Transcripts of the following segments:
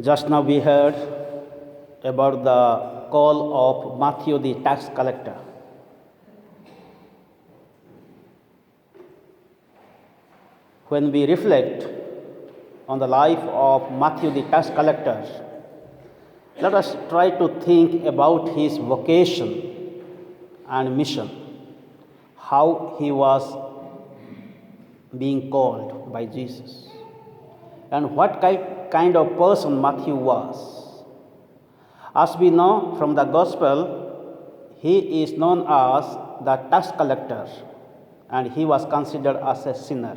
Just now we heard about the call of Mathew the tax collector. When we reflect on the life of Mathew the tax collector, let us try to think about his vocation and mission, how he was being called by Jesus, and what kind of person Mathew was. As we know from the gospel, he is known as the tax collector, and he was considered as a sinner.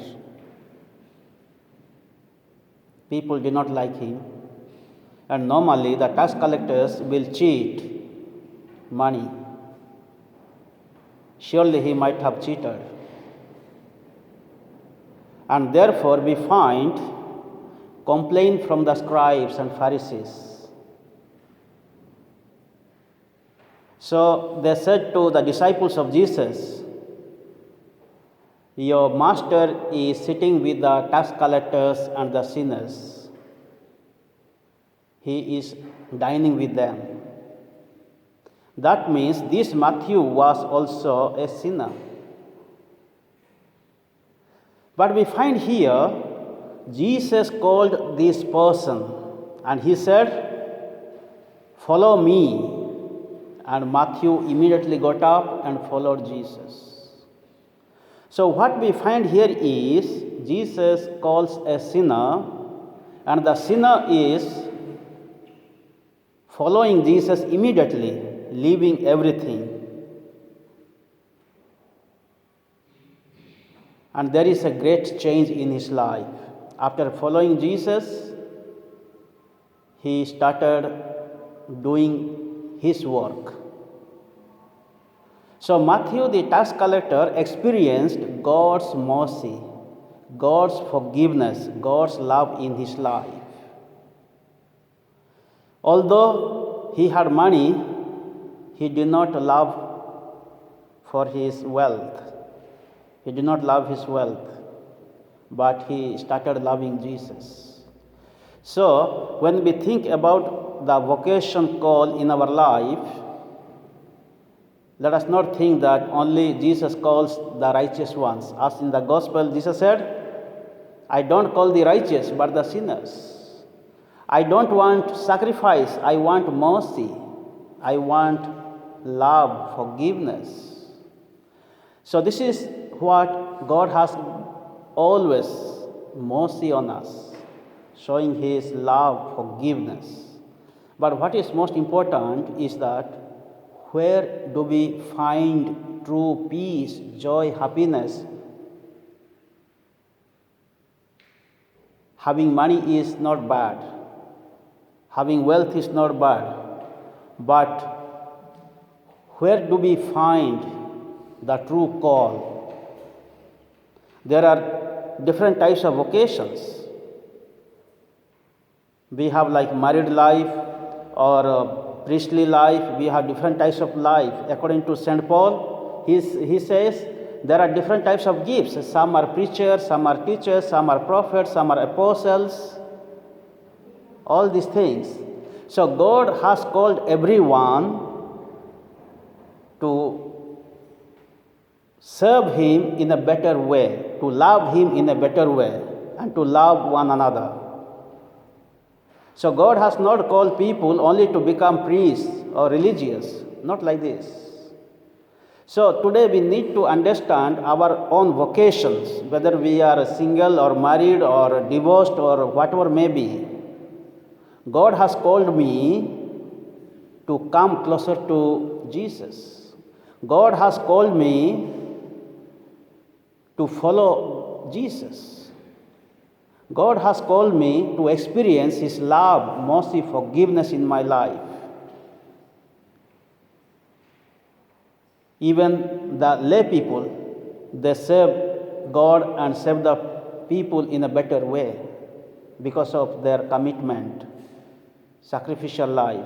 People did not like him, and normally the tax collectors will cheat money. Surely he might have cheated. And therefore we find complaint from the scribes and Pharisees. So they said to the disciples of Jesus, "Your master is sitting with the tax collectors and the sinners. He is dining with them." That means this Mathew was also a sinner. But we find here, Jesus called this person and he said, "Follow me." And Mathew immediately got up and followed Jesus. So what we find here is Jesus calls a sinner, and the sinner is following Jesus immediately, leaving everything. And there is a great change in his life. After following Jesus, he started doing his work. So Mathew the tax collector experienced God's mercy, God's forgiveness, God's love in his life. Although he had money, he did not love for his wealth. He did not love his wealth, but he started loving Jesus. So when we think about the vocation call in our life, let us not think that only Jesus calls the righteous ones. As in the gospel, Jesus said, "I don't call the righteous, but the sinners." I don't want sacrifice, I want mercy. I want love, forgiveness. So this is what God has always mercy on us, showing his love, forgiveness. But what is most important is that where do we find true peace, joy, happiness? Having money is not bad. Having wealth is not bad. But where do we find the true call? There are different types of vocations. We have like married life or priestly life. We have different types of life. According to St. Paul, he says there are different types of gifts. Some are preachers, some are teachers, some are prophets, some are apostles. All these things. So God has called everyone to serve him in a better way, to love him in a better way, and to love one another. So God has not called people only to become priests or religious, not like this. So today we need to understand our own vocations, whether we are single or married or divorced or whatever may be. God has called me to come closer to Jesus. God has called me to follow Jesus. God has called me to experience his love, mercy, forgiveness in my life. Even the lay people, they serve God and serve the people in a better way because of their commitment, sacrificial life.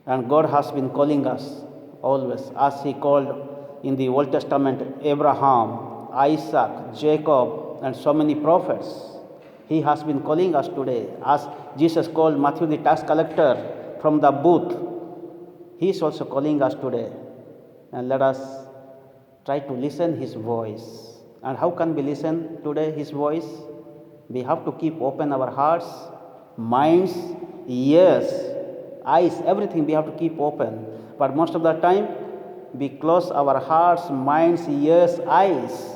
And God has been calling us always, as he called in the Old Testament Abraham, Isaac, Jacob, and so many prophets. He has been calling us today. As Jesus called Mathew the tax collector from the booth, He is also calling us today. And let us try to listen His voice. And how can we listen today His voice? We have to keep open our hearts, minds, ears, eyes, everything we have to keep open. But most of the time, we close our hearts, minds, ears, eyes.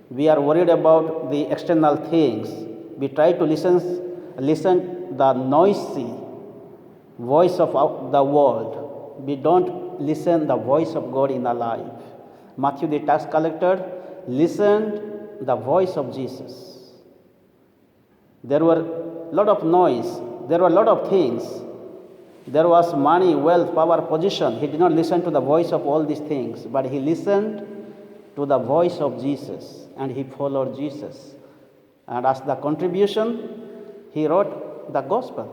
We are worried about the external things. We try to listen the noisy voice of the world. We don't listen the voice of God in our life. Mathew the tax collector listened the voice of Jesus. There were a lot of noise. There were a lot of things. There was money, wealth, power, position. He did not listen to the voice of all these things, but he listened to the voice of Jesus, and he followed Jesus. And as the contribution, he wrote the gospel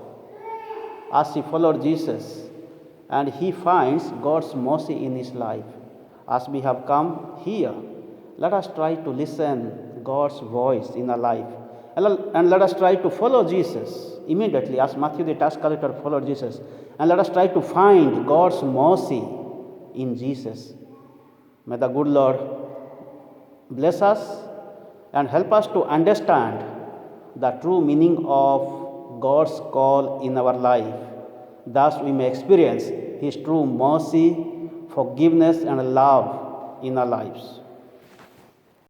as he followed Jesus, and he finds God's mercy in his life. As we have come here, let us try to listen God's voice in our life, and let us try to follow Jesus immediately, as Mathew the tax collector followed Jesus, and let us try to find God's mercy in Jesus. May the good Lord bless us and help us to understand the true meaning of God's call in our life. Thus we may experience His true mercy, forgiveness, and love in our lives.